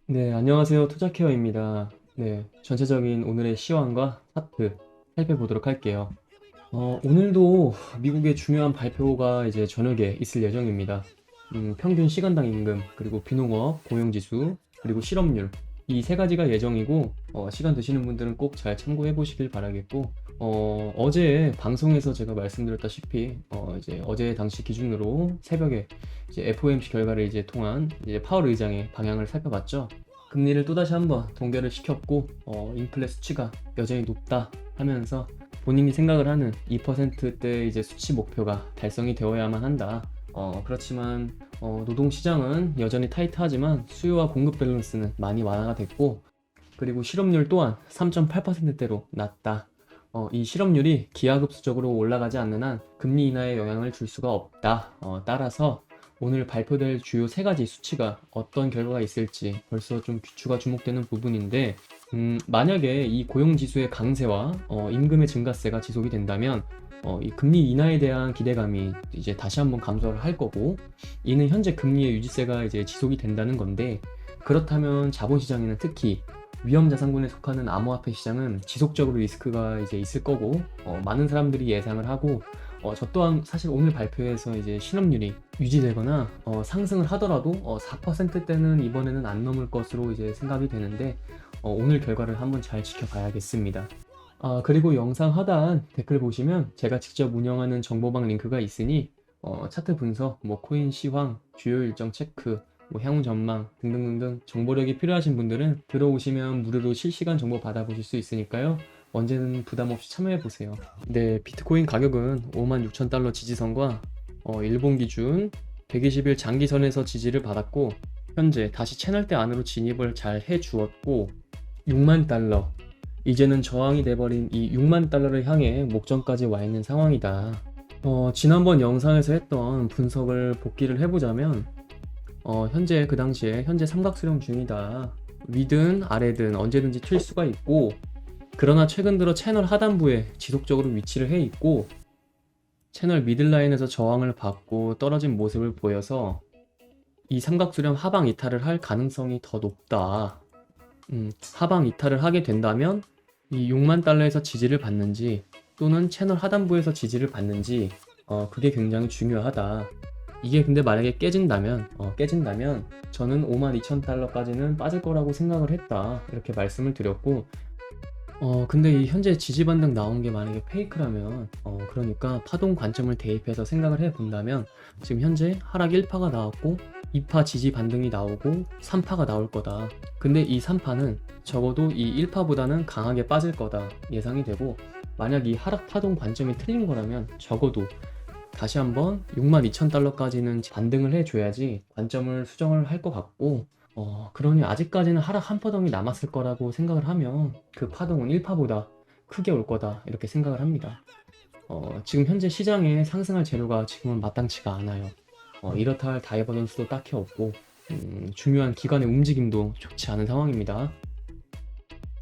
네, 안녕하세요. 투자케어입니다. 네, 전체적인 오늘의 시황과 차트 살펴보도록 할게요. 오늘도 미국의 중요한 발표가 이제 저녁에 있을 예정입니다. 평균 시간당 임금, 그리고 비농업, 고용지수, 그리고 실업률. 이 세 가지가 예정이고, 시간 되시는 분들은 꼭 잘 참고해 보시길 바라겠고, 어제 방송에서 제가 말씀드렸다시피, 이제 어제 당시 기준으로 새벽에 이제 FOMC 결과를 이제 통한 이제 파월 의장의 방향을 살펴봤죠. 금리를 또다시 한번 동결을 시켰고, 인플레 수치가 여전히 높다 하면서 본인이 생각을 하는 2%대 이제 수치 목표가 달성이 되어야만 한다. 그렇지만 노동시장은 여전히 타이트하지만 수요와 공급 밸런스는 많이 완화가 됐고, 그리고 실업률 또한 3.8%대로 낮다. 이 실업률이 기하급수적으로 올라가지 않는 한 금리 인하에 영향을 줄 수가 없다. 따라서 오늘 발표될 주요 세 가지 수치가 어떤 결과가 있을지 벌써 좀 귀추가 주목되는 부분인데, 만약에 이 고용지수의 강세와 임금의 증가세가 지속이 된다면 이 금리 인하에 대한 기대감이 이제 다시 한번 감소를 할 거고, 이는 현재 금리의 유지세가 이제 지속이 된다는 건데, 그렇다면 자본시장에는 특히 위험 자산군에 속하는 암호화폐 시장은 지속적으로 리스크가 이제 있을 거고, 많은 사람들이 예상을 하고, 저 또한 사실 오늘 발표에서 이제 실업률이 유지되거나 상승을 하더라도 4%대는 이번에는 안 넘을 것으로 이제 생각이 되는데, 오늘 결과를 한번 잘 지켜봐야겠습니다. 그리고 영상 하단 댓글 보시면 제가 직접 운영하는 정보방 링크가 있으니 차트 분석, 뭐 코인 시황, 주요 일정 체크, 뭐 향후 전망 등등등등 정보력이 필요하신 분들은 들어오시면 무료로 실시간 정보 받아보실 수 있으니까요. 언제든 부담 없이 참여해 보세요. 네, 비트코인 가격은 56,000달러 지지선과 일본 기준 120일 장기선에서 지지를 받았고, 현재 다시 채널대 안으로 진입을 잘 해주었고, 6만 달러, 이제는 저항이 돼버린 이 6만 달러를 향해 목전까지 와 있는 상황이다. 지난번 영상에서 했던 분석을 복기를 해보자면, 현재 그 당시에 현재 삼각수렴 중이다. 위든 아래든 언제든지 튈 수가 있고, 그러나 최근 들어 채널 하단부에 지속적으로 위치를 해 있고, 채널 미들라인에서 저항을 받고 떨어진 모습을 보여서 이 삼각수렴 하방 이탈을 할 가능성이 더 높다. 하방 이탈을 하게 된다면 이 6만 달러에서 지지를 받는지 또는 채널 하단부에서 지지를 받는지, 그게 굉장히 중요하다. 이게 근데 만약에 깨진다면 저는 52,000달러까지는 빠질 거라고 생각을 했다. 이렇게 말씀을 드렸고, 근데 이 현재 지지 반등 나온 게 만약에 페이크라면, 그러니까 파동 관점을 대입해서 생각을 해 본다면 지금 현재 하락 1파가 나왔고 2파 지지 반등이 나오고 3파가 나올 거다. 근데 이 3파는 적어도 이 1파보다는 강하게 빠질 거다 예상이 되고, 만약 이 하락 파동 관점이 틀린 거라면 적어도 다시 한번 62,000달러까지는 반등을 해줘야지 관점을 수정을 할 것 같고, 그러니 아직까지는 하락 한 파동이 남았을 거라고 생각을 하면 그 파동은 1파보다 크게 올 거다 이렇게 생각을 합니다. 지금 현재 시장에 상승할 재료가 지금은 마땅치가 않아요. 이렇다 할 다이버전스도 딱히 없고, 중요한 기관의 움직임도 좋지 않은 상황입니다.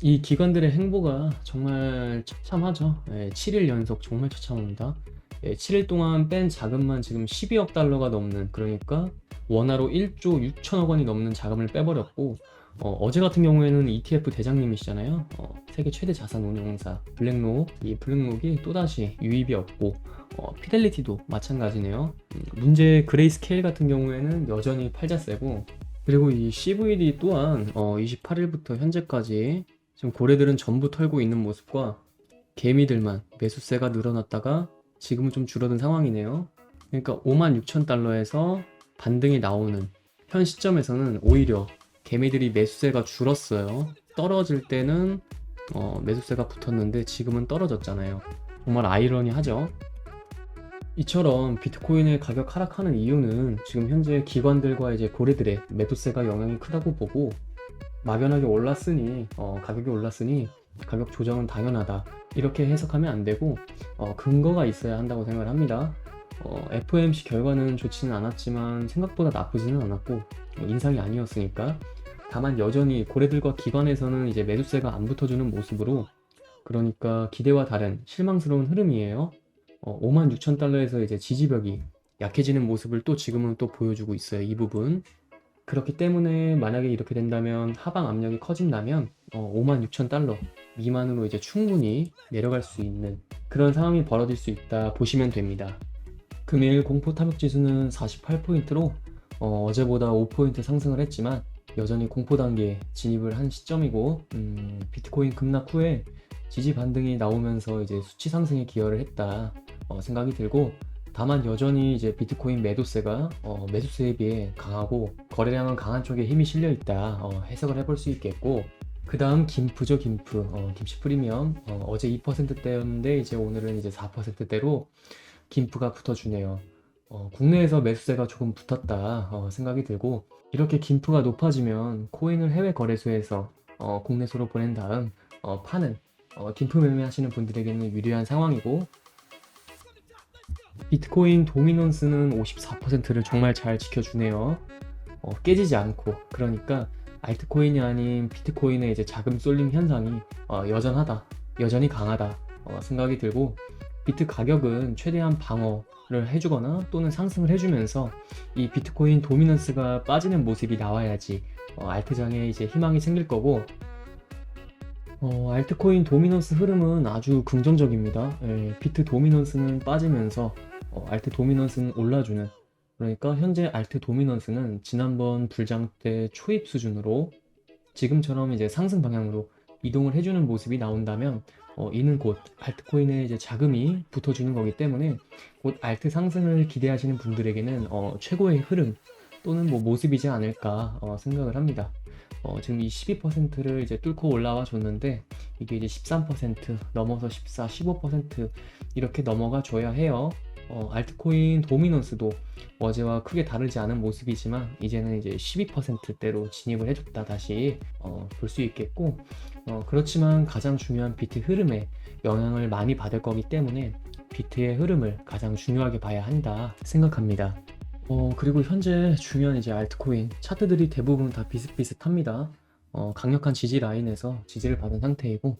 이 기관들의 행보가 정말 처참하죠. 7일 연속 정말 처참합니다. 7일 동안 뺀 자금만 지금 12억 달러가 넘는, 그러니까 원화로 1조 6천억 원이 넘는 자금을 빼버렸고, 어제 같은 경우에는 ETF 대장님이시잖아요. 세계 최대 자산 운용사 블랙록, 이 블랙록이 또다시 유입이 없고, 피델리티도 마찬가지네요. 문제 그레이스케일 같은 경우에는 여전히 팔자 세고, 그리고 이 CVD 또한 28일부터 현재까지 지금 고래들은 전부 털고 있는 모습과 개미들만 매수세가 늘어났다가 지금은 좀 줄어든 상황이네요. 그러니까 56,000달러에서 반등이 나오는 현 시점에서는 오히려 개미들이 매수세가 줄었어요. 떨어질 때는 매수세가 붙었는데 지금은 떨어졌잖아요. 정말 아이러니하죠. 이처럼 비트코인의 가격 하락하는 이유는 지금 현재 기관들과 이제 고래들의 매도세가 영향이 크다고 보고, 막연하게 올랐으니 가격이 올랐으니 가격 조정은 당연하다 이렇게 해석하면 안 되고, 근거가 있어야 한다고 생각을 합니다. FOMC 결과는 좋지는 않았지만 생각보다 나쁘지는 않았고, 인상이 아니었으니까. 다만 여전히 고래들과 기관에서는 이제 매도세가 안 붙어주는 모습으로, 그러니까 기대와 다른 실망스러운 흐름이에요. 56,000달러에서 이제 지지벽이 약해지는 모습을 또 지금은 또 보여주고 있어요. 이 부분. 그렇기 때문에 만약에 이렇게 된다면 하방 압력이 커진다면 56,000달러 미만으로 이제 충분히 내려갈 수 있는 그런 상황이 벌어질 수 있다 보시면 됩니다. 금일 공포 타격 지수는 48포인트로 어제보다 5포인트 상승을 했지만 여전히 공포 단계에 진입을 한 시점이고 비트코인 급락 후에 지지 반등이 나오면서 이제 수치 상승에 기여를 했다 생각이 들고, 다만 여전히 이제 비트코인 매도세가 매수세에 비해 강하고 거래량은 강한 쪽에 힘이 실려 있다 해석을 해볼 수 있겠고, 그 다음 김프죠. 김치 프리미엄 어제 2%대였는데 이제 오늘은 이제 4%대로 김프가 붙어주네요. 국내에서 매수세가 조금 붙었다 생각이 들고, 이렇게 김프가 높아지면 코인을 해외 거래소에서 국내소로 보낸 다음 파는 김프 매매하시는 분들에게는 유리한 상황이고, 비트코인 도미넌스는 54%를 정말 잘 지켜주네요. 깨지지 않고. 그러니까 알트코인이 아닌 비트코인의 이제 자금 쏠림 현상이 여전하다, 여전히 강하다 생각이 들고, 비트 가격은 최대한 방어를 해주거나 또는 상승을 해주면서 이 비트코인 도미넌스가 빠지는 모습이 나와야지 알트장에 이제 희망이 생길 거고, 알트코인 도미넌스 흐름은 아주 긍정적입니다. 비트 도미넌스는 빠지면서 알트 도미넌스는 올라주는, 그러니까 현재 알트 도미넌스는 지난번 불장 때 초입 수준으로 지금처럼 이제 상승 방향으로 이동을 해주는 모습이 나온다면 이는 곧 알트코인에 이제 자금이 붙어주는 거기 때문에 곧 알트 상승을 기대하시는 분들에게는 최고의 흐름 또는 뭐 모습이지 않을까 생각을 합니다. 지금 이 12%를 이제 뚫고 올라와 줬는데 이게 이제 13% 넘어서 14, 15% 이렇게 넘어가 줘야 해요. 알트코인 도미넌스도 어제와 크게 다르지 않은 모습이지만 이제는 이제 12%대로 진입을 해줬다 다시 볼 수 있겠고, 그렇지만 가장 중요한 비트 흐름에 영향을 많이 받을 거기 때문에 비트의 흐름을 가장 중요하게 봐야 한다 생각합니다. 그리고 현재 중요한 이제 알트코인 차트들이 대부분 다 비슷비슷합니다. 강력한 지지 라인에서 지지를 받은 상태이고,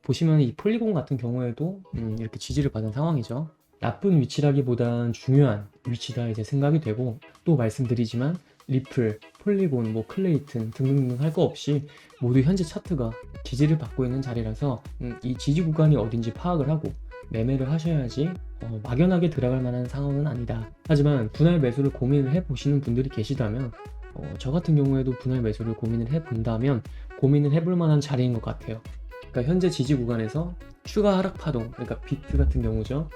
보시면 이 폴리곤 같은 경우에도 이렇게 지지를 받은 상황이죠. 나쁜 위치라기보단 중요한 위치다 이제 생각이 되고, 또 말씀드리지만 리플, 폴리곤, 뭐 클레이튼 등등등 할 거 없이 모두 현재 차트가 지지를 받고 있는 자리라서 이 지지 구간이 어딘지 파악을 하고 매매를 하셔야지 막연하게 들어갈 만한 상황은 아니다. 하지만 분할 매수를 고민을 해보시는 분들이 계시다면 저 같은 경우에도 분할 매수를 고민을 해본다면 고민을 해볼 만한 자리인 것 같아요. 그러니까 현재 지지 구간에서 추가 하락 파동, 그러니까 비트 같은 경우죠.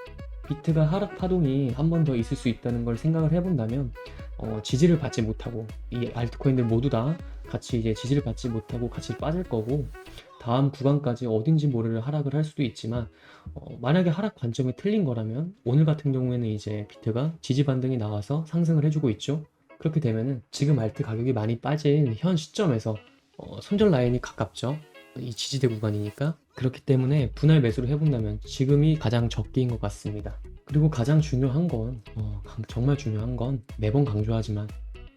비트가 하락 파동이 한 번 더 있을 수 있다는 걸 생각을 해본다면 지지를 받지 못하고 이 알트코인들 모두 다 같이 이제 지지를 받지 못하고 같이 빠질 거고, 다음 구간까지 어딘지 모를 하락을 할 수도 있지만 만약에 하락 관점이 틀린 거라면 오늘 같은 경우에는 이제 비트가 지지 반등이 나와서 상승을 해주고 있죠. 그렇게 되면은 지금 알트 가격이 많이 빠진 현 시점에서 손절 라인이 가깝죠. 이 지지대 구간이니까. 그렇기 때문에 분할 매수를 해본다면 지금이 가장 적기인 것 같습니다. 그리고 가장 중요한 건 정말 중요한 건 매번 강조하지만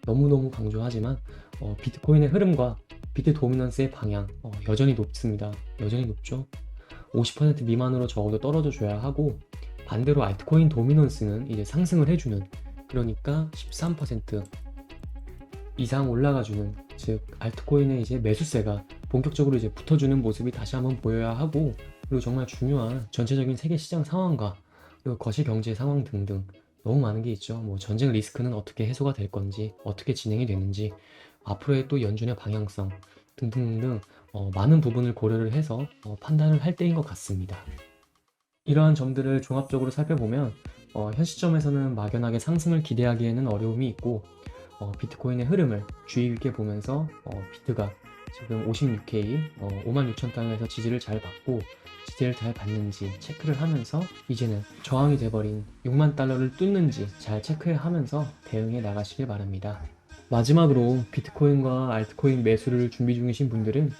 너무너무 강조하지만 비트코인의 흐름과 비트 도미넌스의 방향 여전히 높습니다. 여전히 높죠. 50% 미만으로 적어도 떨어져 줘야 하고, 반대로 알트코인 도미넌스는 이제 상승을 해주는, 그러니까 13% 이상 올라가주는, 즉 알트코인의 이제 매수세가 본격적으로 이제 붙어주는 모습이 다시 한번 보여야 하고, 그리고 정말 중요한 전체적인 세계 시장 상황과 그리고 거시 경제 상황 등등 너무 많은 게 있죠. 뭐 전쟁 리스크는 어떻게 해소가 될 건지, 어떻게 진행이 되는지, 앞으로의 또 연준의 방향성 등등등 많은 부분을 고려를 해서 판단을 할 때인 것 같습니다. 이러한 점들을 종합적으로 살펴보면 현 시점에서는 막연하게 상승을 기대하기에는 어려움이 있고, 비트코인의 흐름을 주의 깊게 보면서 비트가 지금 56K 56,000달러에서 지지를 잘 받고 지지를 잘 받는지 체크를 하면서 이제는 저항이 돼버린 6만 달러를 뚫는지 잘 체크하면서 대응해 나가시길 바랍니다. 마지막으로 비트코인과 알트코인 매수를 준비 중이신 분들은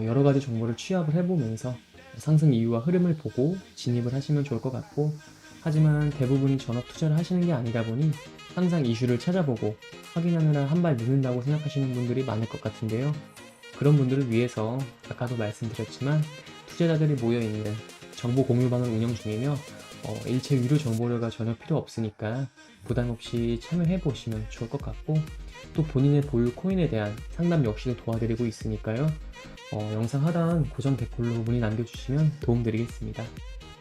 여러 가지 정보를 취합을 해보면서 상승 이유와 흐름을 보고 진입을 하시면 좋을 것 같고, 하지만 대부분이 전업 투자를 하시는 게 아니다 보니 항상 이슈를 찾아보고 확인하느라 한 발 늦는다고 생각하시는 분들이 많을 것 같은데요. 그런 분들을 위해서 아까도 말씀드렸지만 투자자들이 모여있는 정보 공유방을 운영 중이며 일체 유료 정보료가 전혀 필요 없으니까 부담 없이 참여해 보시면 좋을 것 같고, 또 본인의 보유 코인에 대한 상담 역시도 도와드리고 있으니까요. 영상 하단 고정 댓글로 문의 남겨주시면 도움드리겠습니다.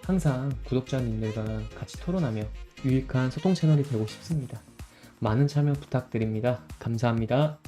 항상 구독자님들과 같이 토론하며 유익한 소통 채널이 되고 싶습니다. 많은 참여 부탁드립니다. 감사합니다.